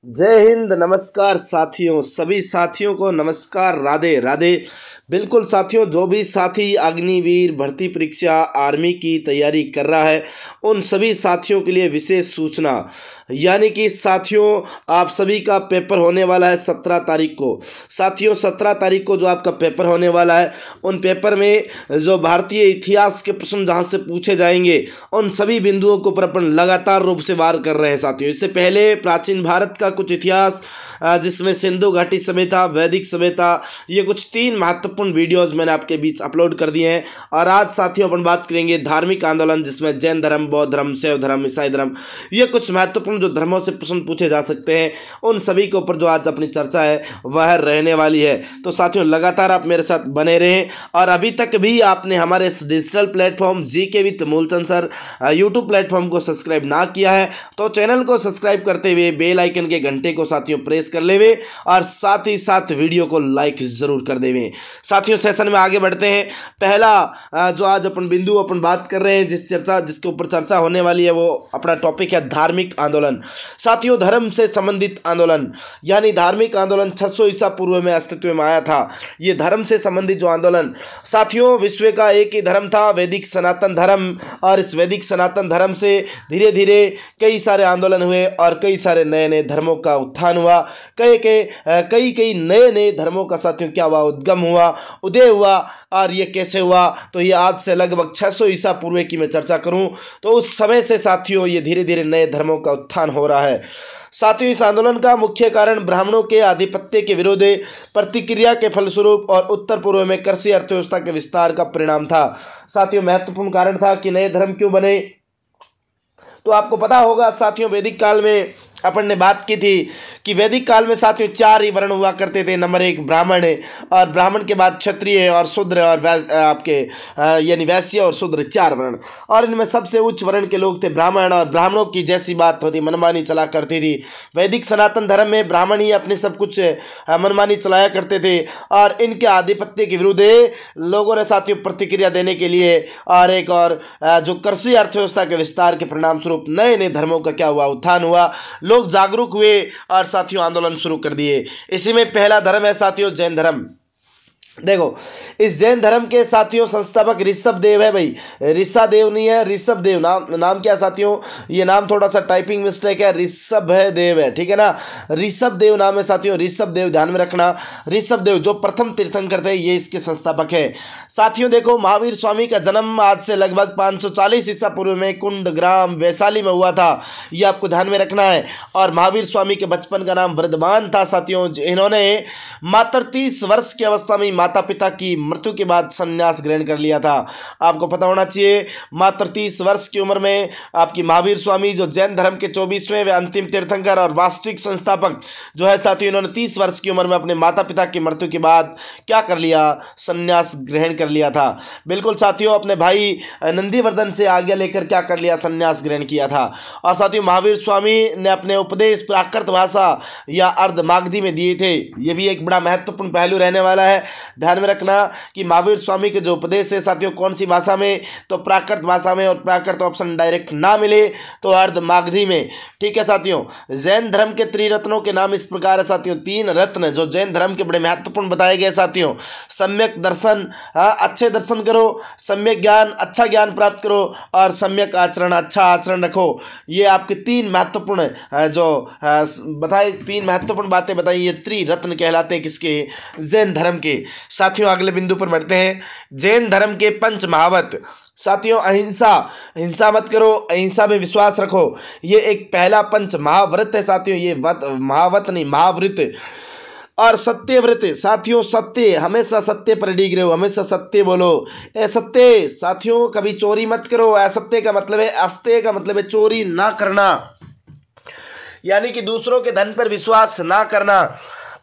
जय हिंद। नमस्कार साथियों, सभी साथियों को नमस्कार, राधे राधे। बिल्कुल साथियों, जो भी साथी अग्निवीर भर्ती परीक्षा आर्मी की तैयारी कर रहा है उन सभी साथियों के लिए विशेष सूचना, यानी कि साथियों आप सभी का पेपर होने वाला है 17 तारीख को। साथियों 17 तारीख को जो आपका पेपर होने वाला है, उन पेपर में जो भारतीय इतिहास के प्रश्न जहां से पूछे जाएंगे उन सभी बिंदुओं को पर अपन लगातार रूप से वार कर रहे हैं साथियों। इससे पहले प्राचीन भारत का कुछ इतिहास, जिसमें सिंधु घाटी सभ्यता, वैदिक सभ्यता, ये कुछ 3 महत्वपूर्ण वीडियोस मैंने आपके बीच अपलोड कर दिए हैं। और आज साथियों अपन बात करेंगे धार्मिक आंदोलन, जिसमें जैन धर्म, बौद्ध धर्म, शैव धर्म, ईसाई धर्म, ये कुछ महत्वपूर्ण जो धर्मों से प्रश्न पूछे जा सकते हैं उन सभी के ऊपर जो आज अपनी चर्चा है वह रहने वाली है। तो साथियों लगातार आप मेरे साथ बने रहें। और अभी तक भी आपने हमारे इस digital platform GK with Moolchand sir YouTube platform को सब्सक्राइब ना किया है तो चैनल को सब्सक्राइब करते हुए बेल आइकन के घंटे को साथियों प्रेस कर लेवे और साथ ही साथ वीडियो को लाइक जरूर कर देवे। साथियों सेशन में आगे बढ़ते हैं। पहला जो आज अपन बिंदु अपन बात कर रहे हैं, जिसके ऊपर चर्चा होने वाली है, वो अपना टॉपिक है धार्मिक आंदोलन। साथियों धर्म से संबंधित आंदोलन, यानी धार्मिक आंदोलन 600 ईसा पूर्व में अस्तित्व में आया था। ये धर्म से संबंधित जो आंदोलन, साथियों विश्व का एक ही धर्म था, वैदिक सनातन धर्म। और इस वैदिक सनातन धर्म से धीरे धीरे कई सारे आंदोलन हुए और कई सारे नए नए धर्मों का उत्थान हुआ। कई नए नए धर्मों का साथियों क्या हुआ, उद्गम हुआ, उदय हुआ। और ये कैसे हुआ, तो ये आज से लगभग 600 ईसा पूर्व की मैं चर्चा करूं तो उस समय से साथियों ये धीरे धीरे नए धर्मों का उत्थान हो रहा है। साथियों इस आंदोलन का मुख्य कारण ब्राह्मणों के आधिपत्य के विरोध प्रतिक्रिया के फलस्वरूप और उत्तर पूर्व में कृषि अर्थव्यवस्था के विस्तार का परिणाम था। साथियों महत्वपूर्ण कारण था कि नए धर्म क्यों बने। तो आपको पता होगा साथियों, वैदिक काल में अपन ने बात की थी कि वैदिक काल में साथियों 4 ही वर्ण हुआ करते थे। नंबर 1 ब्राह्मण है, और ब्राह्मण के बाद क्षत्रिय और शूद्र और आपके यानी वैश्य और शूद्र, 4 वर्ण। और इनमें सबसे उच्च वर्ण के लोग थे ब्राह्मण, और ब्राह्मणों की जैसी बात होती मनमानी चला करती थी। वैदिक सनातन धर्म में ब्राह्मण ही अपने सब कुछ मनमानी चलाया करते थे। और इनके आधिपत्य के विरुद्ध लोगों ने साथियों प्रतिक्रिया देने के लिए और एक और जो कृषि अर्थव्यवस्था के विस्तार के परिणाम स्वरूप नए नए धर्मों का क्या हुआ, उत्थान हुआ। लोग जागरूक हुए और साथियों आंदोलन शुरू कर दिए। इसी में पहला धर्म है साथियों जैन धर्म। देखो इस जैन धर्म के साथियों संस्थापक ऋषभ देव है। भाई ऋषा देव नहीं है, ऋषभ देव। नाम क्या है साथियों, ये नाम थोड़ा सा टाइपिंग मिस्टेक है, ऋषभ है देव है, ठीक है ना। ऋषभ देव नाम है साथियों, ऋषभ देव ध्यान में रखना। ऋषभ देव जो प्रथम तीर्थंकर थे ये इसके संस्थापक है। साथियों देखो महावीर स्वामी का जन्म आज से लगभग 540 ईसा पूर्व में कुंड ग्राम वैशाली में हुआ था, ये आपको ध्यान में रखना है। और महावीर स्वामी के बचपन का नाम वर्धमान था। साथियों इन्होंने मात्र 30 वर्ष की अवस्था में माता पिता की मृत्यु के बाद संन्यास ग्रहण कर लिया था। आपको पता होना चाहिए मात्र 30 वर्ष की उम्र में आपकी महावीर स्वामी जो जैन धर्म के 24वें व अंतिम तीर्थंकर और वास्तविक संस्थापक जो है साथियों, इन्होंने 30 वर्ष की उम्र में अपने माता पिता की मृत्यु के बाद क्या कर लिया, संन्यास ग्रहण कर लिया था। बिल्कुल साथियों अपने भाई नंदीवर्धन से आज्ञा लेकर क्या कर लिया, संन्यास ग्रहण किया था। और साथियों महावीर स्वामी ने अपने उपदेश प्राकृत भाषा या अर्ध मागधी में दिए थे। यह भी एक बड़ा महत्वपूर्ण पहलू रहने वाला है। ध्यान में रखना कि महावीर स्वामी के जो उपदेश है साथियों कौन सी भाषा में, तो प्राकृत भाषा में। और प्राकृत ऑप्शन डायरेक्ट ना मिले तो अर्ध मागधी में, ठीक है साथियों। जैन धर्म के त्रिरत्नों के नाम इस प्रकार है साथियों, 3 रत्न जो जैन धर्म के बड़े महत्वपूर्ण बताए गए साथियों। सम्यक दर्शन, अच्छे दर्शन करो, सम्यक ज्ञान, अच्छा ज्ञान प्राप्त करो, और सम्यक आचरण, अच्छा आचरण रखो। ये आपके 3 महत्वपूर्ण जो बताए, 3 महत्वपूर्ण बातें बताई, ये त्रिरत्न कहलाते हैं किसके, जैन धर्म के। साथियों अगले बिंदु पर बढ़ते हैं। जैन धर्म के 5 महावत। साथियों अहिंसा, हिंसा मत करो, अहिंसा में विश्वास रखो, ये एक पहला 5 महाव्रत है साथियों। ये महावत नहीं, महाव्रत। और सत्यव्रत साथियों, सत्य, हमेशा सत्य पर डिग रहे हो, हमेशा सत्य बोलो। असत्य साथियों कभी चोरी मत करो। असत्य का मतलब है, अस्त्य का मतलब है चोरी ना करना, यानी कि दूसरों के धन पर विश्वास ना करना।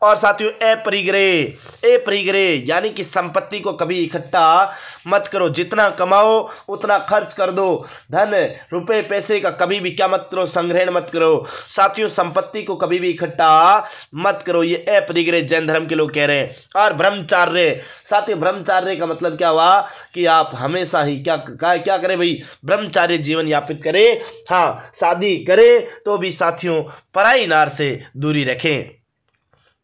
और साथियों अपरिग्रह यानी कि संपत्ति को कभी इकट्ठा मत करो, जितना कमाओ उतना खर्च कर दो, धन रुपए पैसे का कभी भी क्या मत करो, संग्रहण मत करो। साथियों संपत्ति को कभी भी इकट्ठा मत करो, ये अपरिग्रह जैन धर्म के लोग कह रहे हैं। और ब्रह्मचार्य, साथियों ब्रह्मचार्य का मतलब क्या हुआ कि आप हमेशा ही क्या करें भाई, ब्रह्मचार्य जीवन यापित करें। हाँ, शादी करें तो भी साथियों पराई नार से दूरी रखें,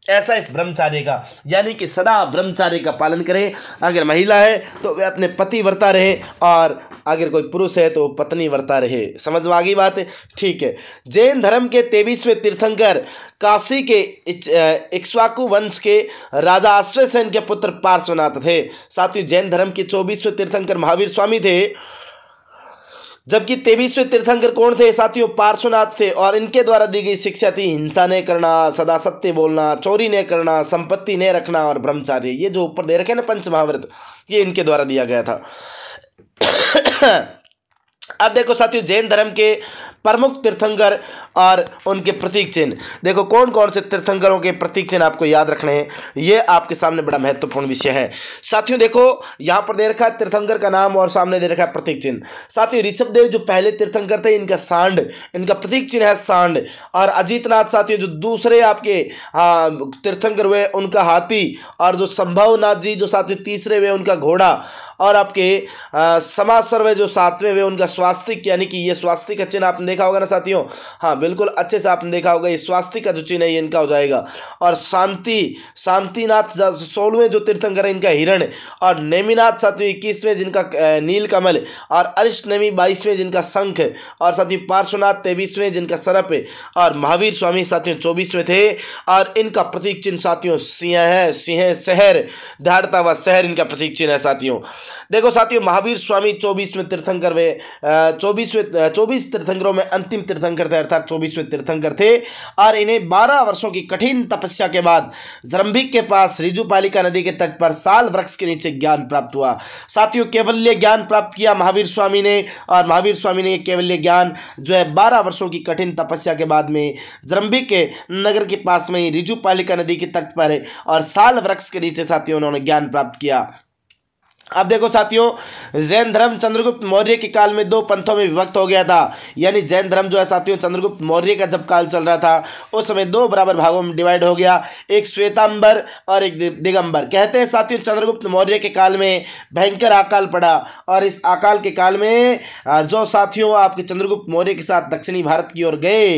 ऐसा इस ब्रह्मचार्य का, यानी कि सदा ब्रह्मचार्य का पालन करें। अगर महिला है तो वे अपने पति व्रता रहे, और अगर कोई पुरुष है तो पत्नी व्रता रहे। समझ में आ गई बात है? ठीक है। जैन धर्म के 23वें तीर्थंकर काशी के इक्ष्वाकु वंश के राजा आश्रय सेन के पुत्र पार्श्वनाथ थे। साथियों जैन धर्म के 24वें तीर्थंकर महावीर स्वामी थे, जबकि 23वें तीर्थंकर कौन थे साथियों? पार्श्वनाथ थे। और इनके द्वारा दी गई शिक्षा थी हिंसा नहीं करना, सदा सत्य बोलना, चोरी नहीं करना, संपत्ति नहीं रखना और ब्रह्मचार्य। ये जो ऊपर दे रखे ना पंच महाव्रत, ये इनके द्वारा दिया गया था। अब देखो साथियों जैन धर्म के प्रमुख तीर्थंकर और उनके प्रतीक चिन्ह, देखो कौन कौन से तीर्थंकरों के प्रतीक चिन्ह आपको याद रखने हैं, ये आपके सामने बड़ा महत्वपूर्ण विषय है। साथियों देखो यहाँ पर दे रखा है तीर्थंकर का नाम और सामने दे रखा है प्रतीक चिन्ह। साथियों ऋषभदेव जो पहले तीर्थंकर थे, इनका सांड, इनका प्रतीक चिन्ह है सांड। और अजीतनाथ साथियों जो दूसरे आपके तीर्थंकर हुए, उनका हाथी। और जो संभवनाथ जी जो साथियों तीसरे हुए, उनका घोड़ा। और आपके समासर वे जो 7वें वे, उनका स्वास्तिक, यानी कि ये स्वास्तिक का चिन्ह आपने देखा होगा ना साथियों। हाँ बिल्कुल अच्छे से आपने देखा होगा, ये स्वास्तिक का जो चिन्ह है ये इनका हो जाएगा। और शांतिनाथ 16वें जो तीर्थंकर है, इनका हिरण। और नेमिनाथ साथियों 21वें जिनका नीलकमल। और अरिष्टनेमी 22वें जिनका शंख। और साथियों पार्श्वनाथ 23वें जिनका सर्प। और महावीर स्वामी साथियों 24वें थे। और इनका प्रतीक चिन्ह साथियों सिंह है, सिंह शहर, दहाड़ता हुआ शहर इनका प्रतीक चिन्ह है साथियों। देखो साथियों महावीर स्वामी 24वें तीर्थंकर वे 24 तीर्थंकरों में अंतिम तीर्थंकर थे, अर्थात 24वें तीर्थंकर थे। और इन्हें 12 वर्षों की कठिन तपस्या के बाद जरंभिक के पास ऋजुपालिका नदी के तट पर साल वृक्ष के नीचे ज्ञान प्राप्त हुआ। साथियों केवल्य ज्ञान प्राप्त किया महावीर स्वामी ने। और महावीर स्वामी ने केवल्य ज्ञान जो है 12 वर्षों की कठिन तपस्या के बाद में जरंभिक के नगर के पास में ही ऋजुपालिका नदी के तट पर और साल वृक्ष के नीचे साथियों उन्होंने ज्ञान प्राप्त किया। अब देखो साथियों जैन धर्म चंद्रगुप्त मौर्य के काल में 2 पंथों में विभक्त हो गया था। यानी जैन धर्म जो है साथियों चंद्रगुप्त मौर्य का जब काल चल रहा था उस समय 2 बराबर भागों में डिवाइड हो गया, एक श्वेतांबर और एक दिगंबर। कहते हैं साथियों चंद्रगुप्त मौर्य के काल में भयंकर अकाल पड़ा। और इस अकाल के काल में जो साथियों आपके चंद्रगुप्त मौर्य के साथ दक्षिणी भारत की ओर गए,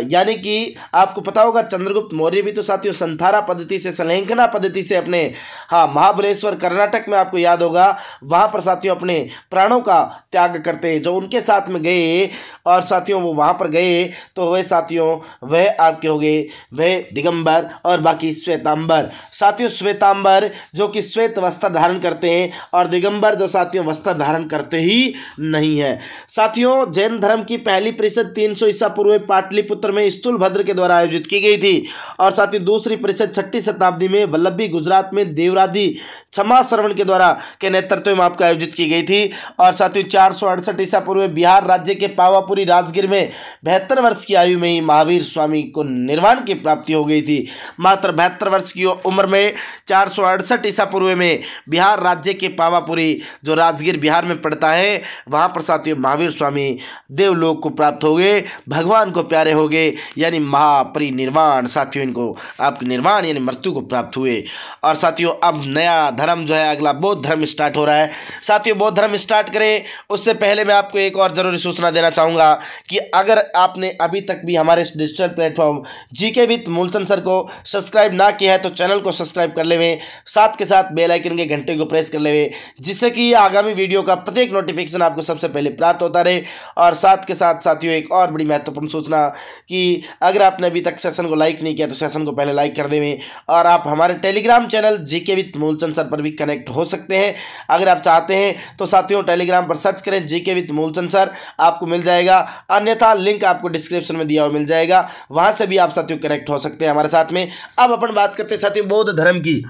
यानी कि आपको पता होगा चंद्रगुप्त मौर्य भी तो साथियों संथारा पद्धति से, सलेंकना पद्धति से अपने महाबलेश्वर कर्नाटक में आपको याद होगा, वहां पर साथियों अपने प्राणों का त्याग करते। जो उनके साथ में गए और साथियों वो वहां पर गए तो वह साथियों वह आपके हो गए वह दिगंबर और बाकी श्वेतांबर। साथियों श्वेतांबर जो कि श्वेत वस्त्र धारण करते हैं और दिगंबर जो साथियों वस्त्र धारण करते ही नहीं है। साथियों जैन धर्म की पहली परिषद 300 ईसा पूर्व पाटलिपुत्र में स्थूलभद्र के द्वारा आयोजित की गई थी। और साथियों दूसरी परिषद 6ठी शताब्दी में वल्लभी गुजरात में देवरादि क्षमा श्रवण के द्वारा के नेतृत्व में आपको आयोजित की गई थी। और साथियों 468 ईसा पूर्व बिहार राज्य के पावापुरी राजगीर में 72 वर्ष की आयु में ही महावीर स्वामी को निर्वाण की प्राप्ति हो गई थी। मात्र 72 वर्ष की उम्र में 468 ईसा पूर्व में बिहार राज्य के पावापुरी जो राजगीर बिहार में पड़ता है, वहाँ पर साथियों महावीर स्वामी देवलोक को प्राप्त हो गए, भगवान को प्यारे हो गए, यानी महापरिनिर्वाण। साथियों इनको आपके निर्वाण यानी मृत्यु को प्राप्त हुए। और साथियों अब नया धर्म जो है अगला बौद्ध धर्म स्टार्ट हो रहा है। साथियों बौद्ध धर्म स्टार्ट करें उससे पहले मैं आपको एक और जरूरी सूचना देना चाहूँगा कि अगर आपने अभी तक भी हमारे इस digital platform GK with Moolchand sir को सब्सक्राइब ना किया है तो चैनल को सब्सक्राइब कर लेवें, साथ के साथ बेल आइकन के घंटे को प्रेस कर लेवें, जिससे कि आगामी वीडियो का प्रत्येक नोटिफिकेशन आपको सबसे पहले प्राप्त होता रहे। और साथ के साथ साथियों एक और बड़ी महत्वपूर्ण सूचना कि अगर आपने अभी तक सेशन को लाइक नहीं किया तो सेशन को पहले लाइक कर देवें। और आप हमारे Telegram channel GK with Moolchand sir पर भी कनेक्ट हो सकते हैं। अगर आप चाहते हैं तो साथियों टेलीग्राम पर सर्च करें जीके विद मूलचंद सर, आपको मिल जाएगा, अन्यथा लिंक आपको डिस्क्रिप्शन में दिया हुआ मिल जाएगा, वहां से भी आप साथियों कनेक्ट हो सकते हैं हमारे साथ में। अब अपन बात करते हैं साथियों बौद्ध धर्म की।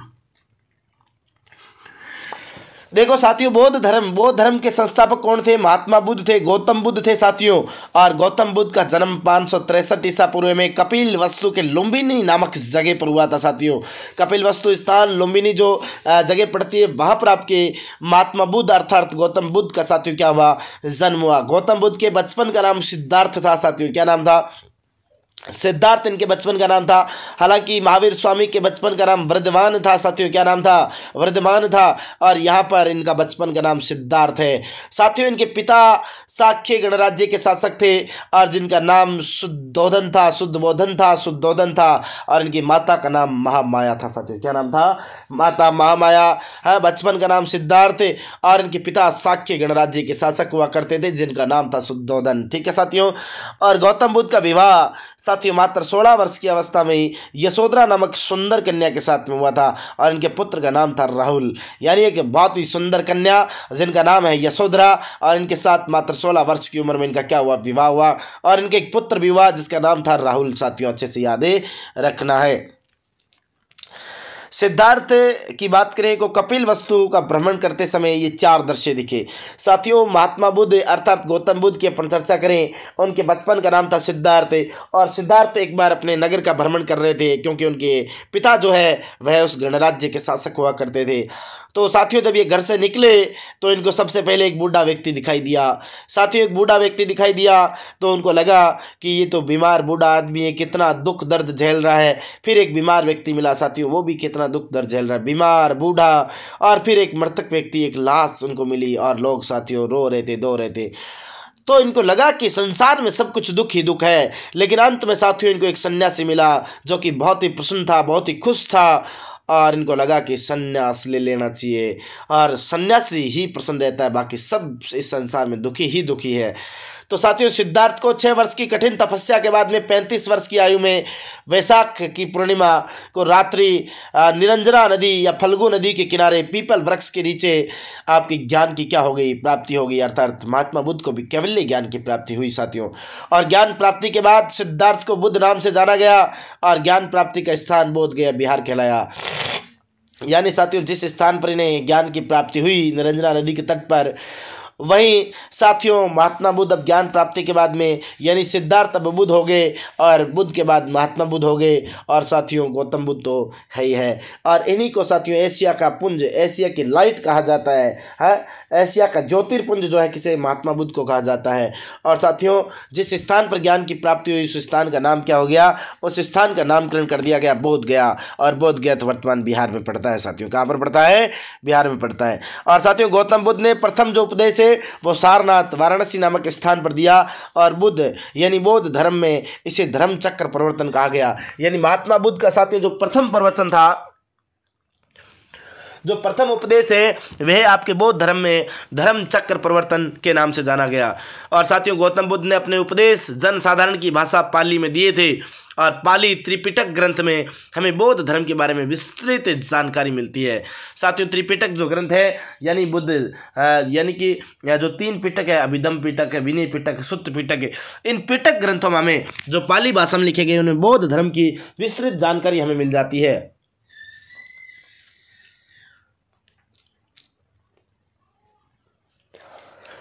देखो साथियों, बौद्ध धर्म के संस्थापक कौन थे? महात्मा बुद्ध थे, गौतम बुद्ध थे साथियों। और गौतम बुद्ध का जन्म 563 ईसा पूर्व में कपिल वस्तु के लुम्बिनी नामक जगह पर हुआ था साथियों। कपिल वस्तु स्थान लुम्बिनी जो जगह पड़ती है, वहां पर आपके महात्मा बुद्ध अर्थात गौतम बुद्ध का साथियों क्या हुआ? जन्म हुआ। गौतम बुद्ध के बचपन का नाम सिद्धार्थ था साथियों। क्या नाम था? सिद्धार्थ इनके बचपन का नाम था। हालांकि महावीर स्वामी के बचपन का नाम वर्धमान था साथियों। क्या नाम था? वर्धमान था। और यहाँ पर इनका बचपन का नाम सिद्धार्थ है साथियों। इनके पिता शाक्य गणराज्य के शासक थे और जिनका नाम शुद्धोधन था। और इनकी माता का नाम महामाया था साथियों। क्या नाम था? माता महामाया है। बचपन का नाम सिद्धार्थ और इनके पिता शाक्य गणराज्य के शासक हुआ करते थे जिनका नाम था शुद्धोधन। ठीक है साथियों। और गौतम बुद्ध का विवाह साथियों मात्र 16 वर्ष की अवस्था में ही यशोधरा नामक सुंदर कन्या के साथ में हुआ था और इनके पुत्र का नाम था राहुल। यानी एक बहुत ही सुंदर कन्या जिनका नाम है यशोधरा और इनके साथ मात्र 16 वर्ष की उम्र में इनका क्या हुआ? विवाह हुआ। और इनके एक पुत्र भी हुआ जिसका नाम था राहुल साथियों। अच्छे से याद रखना है। सिद्धार्थ की बात करें तो कपिल वस्तु का भ्रमण करते समय ये 4 दृश्य दिखे साथियों। महात्मा बुद्ध अर्थात गौतम बुद्ध की अपन चर्चा करें, उनके बचपन का नाम था सिद्धार्थ और सिद्धार्थ एक बार अपने नगर का भ्रमण कर रहे थे क्योंकि उनके पिता जो है वह उस गणराज्य के शासक हुआ करते थे। तो साथियों जब ये घर से निकले तो इनको सबसे पहले एक बूढ़ा व्यक्ति दिखाई दिया साथियों। एक बूढ़ा व्यक्ति दिखाई दिया तो उनको लगा कि ये तो बीमार बूढ़ा आदमी है, कितना दुख दर्द झेल रहा है। फिर एक बीमार व्यक्ति मिला साथियों, वो भी कितना दुख दर्द झेल रहा है, बीमार बूढ़ा। और फिर एक मृतक व्यक्ति, एक लाश उनको मिली और लोग साथियों रो रहे थे, दो रहे थे। तो इनको लगा कि संसार में सब कुछ दुख ही दुख है। लेकिन अंत में साथियों इनको एक सन्यासी मिला जो कि बहुत ही प्रसन्न था, बहुत ही खुश था और इनको लगा कि सन्यास ले लेना चाहिए और सन्यासी ही प्रसन्न रहता है, बाकी सब इस संसार में दुखी ही दुखी है। तो साथियों सिद्धार्थ को 6 वर्ष की कठिन तपस्या के बाद में 35 वर्ष की आयु में वैशाख की पूर्णिमा को रात्रि निरंजना नदी या फल्गु नदी के किनारे पीपल वृक्ष के नीचे आपकी ज्ञान की क्या हो गई? प्राप्ति हो गई। अर्थात महात्मा बुद्ध को भी कैवल्य ज्ञान की प्राप्ति हुई साथियों। और ज्ञान प्राप्ति के बाद सिद्धार्थ को बुद्ध नाम से जाना गया और ज्ञान प्राप्ति का स्थान बोध गया बिहार कहलाया। यानी साथियों जिस स्थान पर इन्हें ज्ञान की प्राप्ति हुई निरंजना नदी के तट पर, वहीं साथियों महात्मा बुद्ध अब ज्ञान प्राप्ति के बाद में यानी सिद्धार्थ अब बुद्ध हो गए और बुद्ध के बाद महात्मा बुद्ध हो गए और साथियों गौतम बुद्ध तो है ही है। और इन्हीं को साथियों एशिया का पुंज, एशिया की लाइट कहा जाता है एशिया का ज्योतिर्पुंज जो है किसे? महात्मा बुद्ध को कहा जाता है। और साथियों जिस स्थान पर ज्ञान की प्राप्ति हुई उस स्थान का नाम क्या हो गया? उस स्थान का नामकरण कर दिया गया बोध गया। और बोध गया तो वर्तमान बिहार में पड़ता है साथियों। कहाँ पर पड़ता है? बिहार में पड़ता है। और साथियों गौतम बुद्ध ने प्रथम जो उपदेश वो सारनाथ वाराणसी नामक स्थान पर दिया और बुद्ध यानी बौद्ध धर्म में इसे धर्म चक्र परिवर्तन कहा गया। यानी महात्मा बुद्ध का साथियों जो प्रथम प्रवचन था, जो प्रथम उपदेश है वह आपके बौद्ध धर्म में धर्म चक्र परिवर्तन के नाम से जाना गया। और साथियों गौतम बुद्ध ने अपने उपदेश जन साधारण की भाषा पाली में दिए थे और पाली त्रिपिटक ग्रंथ में हमें बौद्ध धर्म के बारे में विस्तृत जानकारी मिलती है साथियों। त्रिपिटक जो ग्रंथ है यानी बुद्ध यानी कि जो 3 पिटक है, अभिधम पिटक है, विनय पिटक है, सुत्त पिटक है, इन पिटक ग्रंथों में हमें जो पाली भाषा में लिखे गए उनमें बौद्ध धर्म की विस्तृत जानकारी हमें मिल जाती है।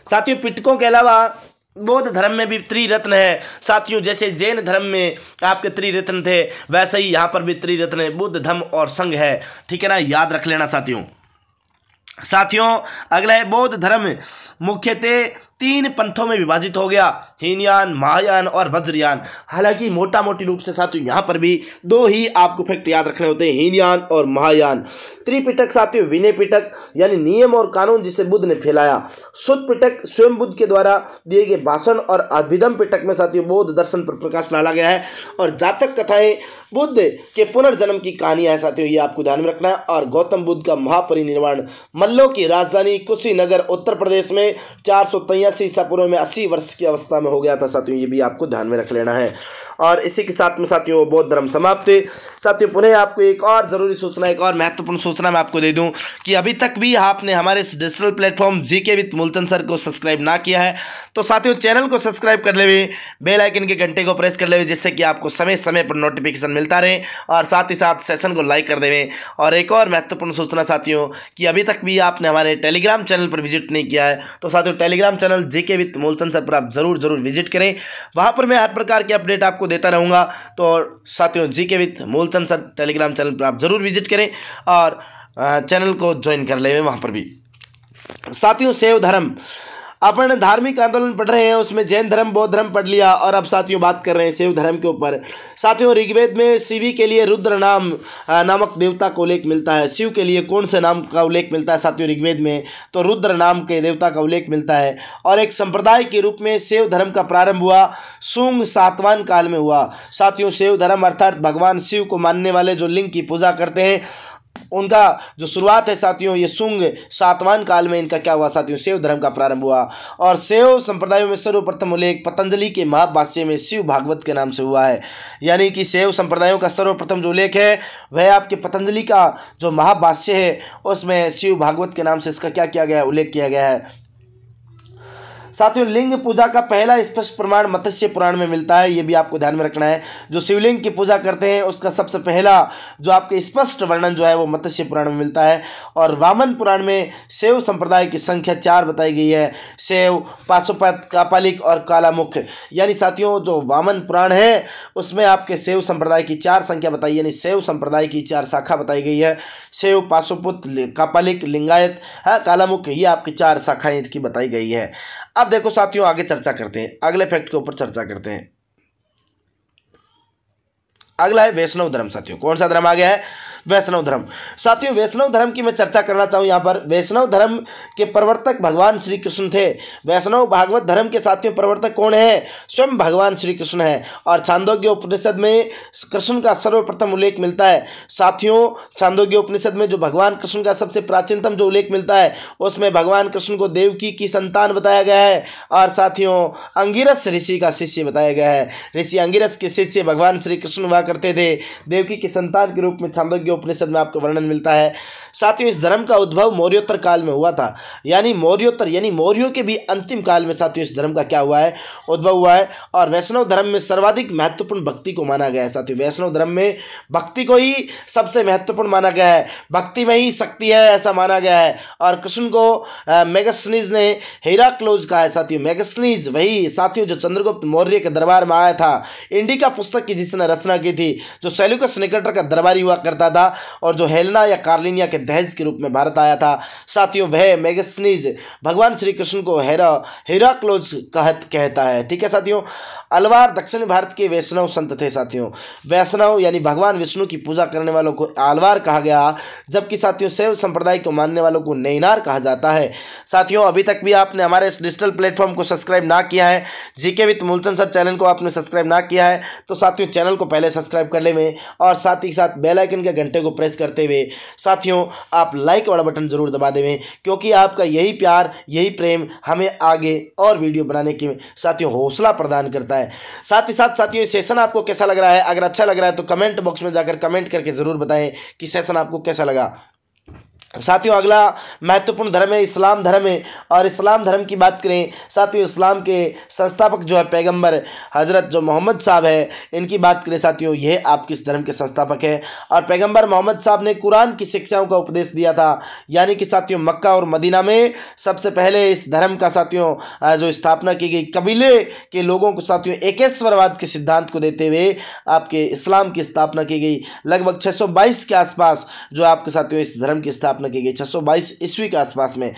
साथियों पिटकों के अलावा बौद्ध धर्म में भी त्रिरत्न है साथियों। जैसे जैन धर्म में आपके त्रिरत्न थे वैसे ही यहाँ पर भी त्रिरत्न है, बुद्ध धम्म और संघ है। ठीक है ना, याद रख लेना साथियों। अगला है बौद्ध धर्म मुख्यतः 3 पंथों में विभाजित हो गया, हीनयान, महायान और वज्रयान। हालांकि मोटा मोटी रूप से साथियों यहाँ पर भी 2 ही आपको फैक्ट याद रखने होते हैं, हीनयान और महायान। त्रिपिटक साथियों विनय पिटक यानी नियम और कानून जिसे बुद्ध ने फैलाया, सुत्त पिटक स्वयं बुद्ध के द्वारा दिए गए भाषण और अभिधम पिटक में साथियों बौद्ध दर्शन पर प्रकाश डाला गया है और जातक कथाएं बुद्ध के पुनर्जन्म की कहानियां है साथियों, ये आपको ध्यान में रखना है। और गौतम बुद्ध का महापरिनिर्वाण मल्लों की राजधानी कुशीनगर उत्तर प्रदेश में 483 ईसा पूर्व में 80 वर्ष की अवस्था में हो गया था साथियों, ये भी आपको ध्यान में रख लेना है। और इसी के साथ में साथियों बौद्ध धर्म समाप्त। साथियों पुनः आपको एक और जरूरी सूचना, एक और महत्वपूर्ण सूचना मैं आपको दे दूं कि अभी तक भी आपने हमारे इस digital platform GK with Moolchand sir को सब्सक्राइब ना किया है तो साथियों चैनल को सब्सक्राइब कर ले, बेल आइकन के घंटे को प्रेस कर ले, जिससे कि आपको समय समय पर नोटिफिकेशन मिलता रहे और साथ ही साथ सेशन को लाइक कर देवें। और एक और महत्वपूर्ण सूचना साथियों कि अभी तक भी भी आपने हमारे टेलीग्राम चैनल पर विजिट नहीं किया है तो साथियों Telegram channel GK with Moolchand sir पर आप ज़रूर विजिट करें। वहाँ पर मैं हर प्रकार के अपडेट आपको देता रहूँगा। तो साथियों GK with Moolchand sir Telegram channel पर आप ज़रूर विजिट करें और चैनल को ज्वाइन कर लें वहाँ पर भी। साथियों शैव धर्म, अपन धार्मिक आंदोलन पढ़ रहे हैं, उसमें जैन धर्म बौद्ध धर्म पढ़ लिया और अब साथियों बात कर रहे हैं शैव धर्म के ऊपर। साथियों ऋग्वेद में शिवी के लिए रुद्र नामक देवता का उल्लेख मिलता है। शिव के लिए कौन से नाम का उल्लेख मिलता है साथियों ऋग्वेद में? तो रुद्र नाम के देवता का उल्लेख मिलता है। और एक संप्रदाय के रूप में शैव धर्म का प्रारंभ हुआ शुंग सातवाहन काल में हुआ। साथियों शैव धर्म अर्थात भगवान शिव को मानने वाले जो लिंग की पूजा करते हैं उनका जो शुरुआत है साथियों ये शुंग सातवाहन काल में इनका क्या हुआ साथियों शैव धर्म का प्रारंभ हुआ। और शैव संप्रदायों में सर्वप्रथम उल्लेख पतंजलि के महाभाष्य में शिव भागवत के नाम से हुआ है। यानी कि शैव संप्रदायों का सर्वप्रथम जो उल्लेख है वह आपके पतंजलि का जो महाभाष्य है उसमें शिव भागवत के नाम से इसका क्या किया गया है, उल्लेख किया गया है। साथियों लिंग पूजा का पहला स्पष्ट प्रमाण मत्स्य पुराण में मिलता है, ये भी आपको ध्यान में रखना है। जो शिवलिंग की पूजा करते हैं उसका सबसे पहला जो आपके स्पष्ट वर्णन जो है वो मत्स्य पुराण में मिलता है। और वामन पुराण में शैव संप्रदाय की संख्या 4 बताई गई है, शैव, पाशुपत, कापालिक और कालामुख। यानी साथियों जो वामन पुराण है उसमें आपके शैव संप्रदाय की 4 संख्या बताई, यानी शैव संप्रदाय की 4 शाखा बताई गई है। शैव, पाशुपत, कापालिक, लिंगायत, कालामुख, ये आपकी 4 शाखाएं इसकी बताई गई है। अब देखो साथियों आगे चर्चा करते हैं, अगले फैक्ट के ऊपर चर्चा करते हैं। अगला है वैष्णव धर्म। साथियों कौन सा धर्म आ गया है? वैष्णव धर्म। साथियों वैष्णव धर्म की मैं चर्चा करना चाहूँ यहाँ पर। वैष्णव धर्म के प्रवर्तक भगवान श्री कृष्ण थे। वैष्णव भागवत धर्म के साथियों प्रवर्तक कौन है? स्वयं भगवान श्री कृष्ण है। और छांदोग्य उपनिषद में कृष्ण का सर्वप्रथम उल्लेख मिलता है। साथियों छांदोग्य उपनिषद में जो भगवान कृष्ण का सबसे प्राचीनतम जो उल्लेख मिलता है उसमें भगवान कृष्ण को देवकी की संतान बताया गया है। और साथियों अंगिरस ऋषि का शिष्य बताया गया है। ऋषि अंगिरस के शिष्य भगवान श्री कृष्ण हुआ करते थे, देवकी की संतान के रूप में छांदोग्य उपनिषद में आपको वर्णन मिलता है। साथियों इस धर्म का उद्भव मौर्योत्तर काल में हुआ था, यानी मौर्योत्तर यानी मौर्यों के भी अंतिम काल में साथियों इस धर्म का क्या हुआ है? उद्भव हुआ है। और वैष्णव धर्म में सर्वाधिक महत्वपूर्ण भक्ति को माना गया है। साथियों वैष्णव धर्म में भक्ति को ही सबसे महत्वपूर्ण माना गया है, भक्ति में ही शक्ति है ऐसा माना गया है। और कृष्ण को मेगस्थनीज ने हेराक्लोज कहा है। साथियों मेगस्थनीज वही साथियों जो चंद्रगुप्त मौर्य के दरबार में आया था, इंडिका पुस्तक की जिसने रचना की थी, जो सेल्यूकस निकेटर का दरबारी हुआ करता था और जो हेलेना या कार्लिनिया के दहेज के रूप में भारत आया था। साथियों वह मेगस्थनीज भगवान श्री कृष्ण को हेराक्लोज कहता है। ठीक है साथियों। अलवार दक्षिण भारत के वैष्णव संत थे। साथियों वैष्णव यानी भगवान विष्णु की पूजा करने वालों को आलवार कहा गया, जबकि साथियों शैव संप्रदाय को मानने वालों को नैनार कहा जाता है। साथियों अभी तक भी आपने हमारे इस डिजिटल प्लेटफॉर्म को सब्सक्राइब ना किया है, GK with Moolchand sir channel को आपने सब्सक्राइब ना किया है तो साथियों चैनल को पहले सब्सक्राइब कर लें और साथ ही साथ बेल आइकन के घंटे को प्रेस करते हुए साथियों आप लाइक वाला बटन जरूर दबा देवें, क्योंकि आपका यही प्यार यही प्रेम हमें आगे और वीडियो बनाने की साथियों हौसला प्रदान करता है। साथ ही साथ साथियों सेशन आपको कैसा लग रहा है? अगर अच्छा लग रहा है तो कमेंट बॉक्स में जाकर कमेंट करके जरूर बताएं कि सेशन आपको कैसा लगा। साथियों अगला महत्वपूर्ण धर्म है इस्लाम धर्म है। और इस्लाम धर्म की बात करें साथियों इस्लाम के संस्थापक जो है पैगंबर हजरत जो मोहम्मद साहब है, इनकी बात करें साथियों यह आपके इस धर्म के संस्थापक है। और पैगंबर मोहम्मद साहब ने कुरान की शिक्षाओं का उपदेश दिया था, यानी कि साथियों मक्का और मदीना में सबसे पहले इस धर्म का साथियों जो स्थापना की गई, कबीले के लोगों को साथियों एकेश्वरवाद के सिद्धांत को देते हुए आपके इस्लाम की स्थापना की गई। लगभग 622 के आसपास जो आपके साथियों इस धर्म की स्थापना की गई, 622 ईस्वी के आसपास में।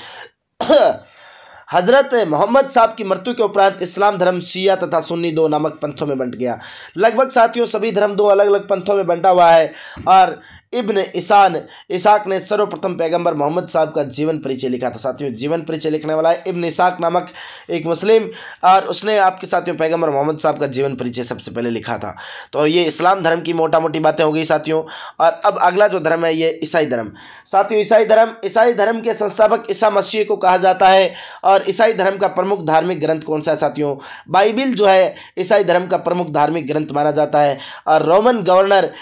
हजरत मोहम्मद साहब की मृत्यु के उपरांत इस्लाम धर्म शिया तथा सुन्नी 2 नामक पंथों में बंट गया। लगभग साथियों सभी धर्म 2 अलग अलग पंथों में बंटा हुआ है। और इब्न इसाक ने सर्वप्रथम पैगंबर मोहम्मद साहब का जीवन परिचय लिखा था। साथियों जीवन परिचय लिखने वाला है इब्न इसाक नामक एक मुस्लिम, और उसने आपके साथियों पैगंबर मोहम्मद साहब का जीवन परिचय सबसे पहले लिखा था। तो ये इस्लाम धर्म की मोटा मोटी बातें हो गई साथियों। और अब अगला जो धर्म है ये ईसाई धर्म। साथियों ईसाई धर्म के संस्थापक ईसा मसीह को कहा जाता है। और ईसाई धर्म का प्रमुख धार्मिक ग्रंथ कौन सा है साथियों? बाइबिल जो है ईसाई धर्म का प्रमुख धार्मिक ग्रंथ माना जाता है। और रोमन गवर्नर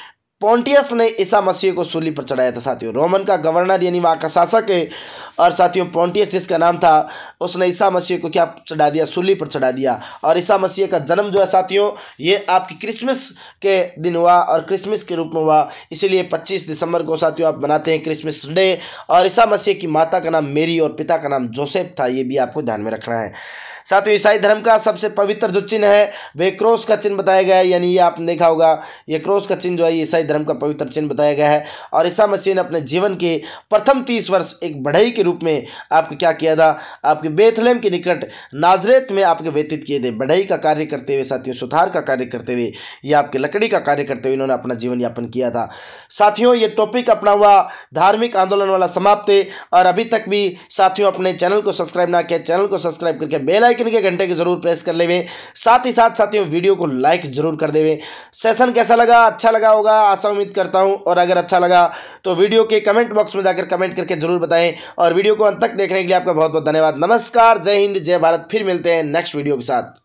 पोंटियस ने ईसा मसीह को सूली पर चढ़ाया था साथियों। रोमन का गवर्नर यानी वहाँ का शासक है, और साथियों पोंटियस जिसका नाम था, उसने ईसा मसीह को क्या चढ़ा दिया, सूली पर चढ़ा दिया। और ईसा मसीह का जन्म जो है साथियों, ये आपकी क्रिसमस के दिन हुआ और क्रिसमस के रूप में हुआ, इसीलिए 25 दिसंबर को साथियों आप बनाते हैं क्रिसमस डे। और ईसा मसीह की माता का नाम मेरी और पिता का नाम जोसेफ था, ये भी आपको ध्यान में रखना है। साथियों ईसाई धर्म का सबसे पवित्र जो चिन्ह है वह क्रॉस का चिन्ह बताया गया है, यानी ये आपने देखा होगा, ये क्रॉस का चिन्ह जो है ईसाई धर्म का पवित्र चिन्ह बताया गया है। और ईसा मसीह ने अपने जीवन के प्रथम 30 वर्ष एक बढ़ई के रूप में आपके क्या किया था, आपके बेथलेहम के निकट नाजरेत में आपके व्यतीत किए थे। बढ़ई का कार्य करते हुए साथियों, सुधार का कार्य करते हुए, या आपके लकड़ी का कार्य करते हुए इन्होंने अपना जीवन यापन किया था। साथियों ये टॉपिक अपना हुआ धार्मिक आंदोलन वाला समाप्त है। और अभी तक भी साथियों अपने चैनल को सब्सक्राइब ना किया, चैनल को सब्सक्राइब करके बेल आइकन के घंटे के जरूर प्रेस कर लेवे। साथ ही साथ साथियों वीडियो को लाइक जरूर कर देवे। सेशन कैसा लगा, अच्छा लगा होगा आशा उम्मीद करता हूं। और अगर अच्छा लगा तो वीडियो के कमेंट बॉक्स में जाकर कमेंट करके जरूर बताएं। और वीडियो को अंत तक देखने के लिए आपका बहुत बहुत धन्यवाद। नमस्कार, जय हिंद, जय भारत। फिर मिलते हैं नेक्स्ट वीडियो के साथ।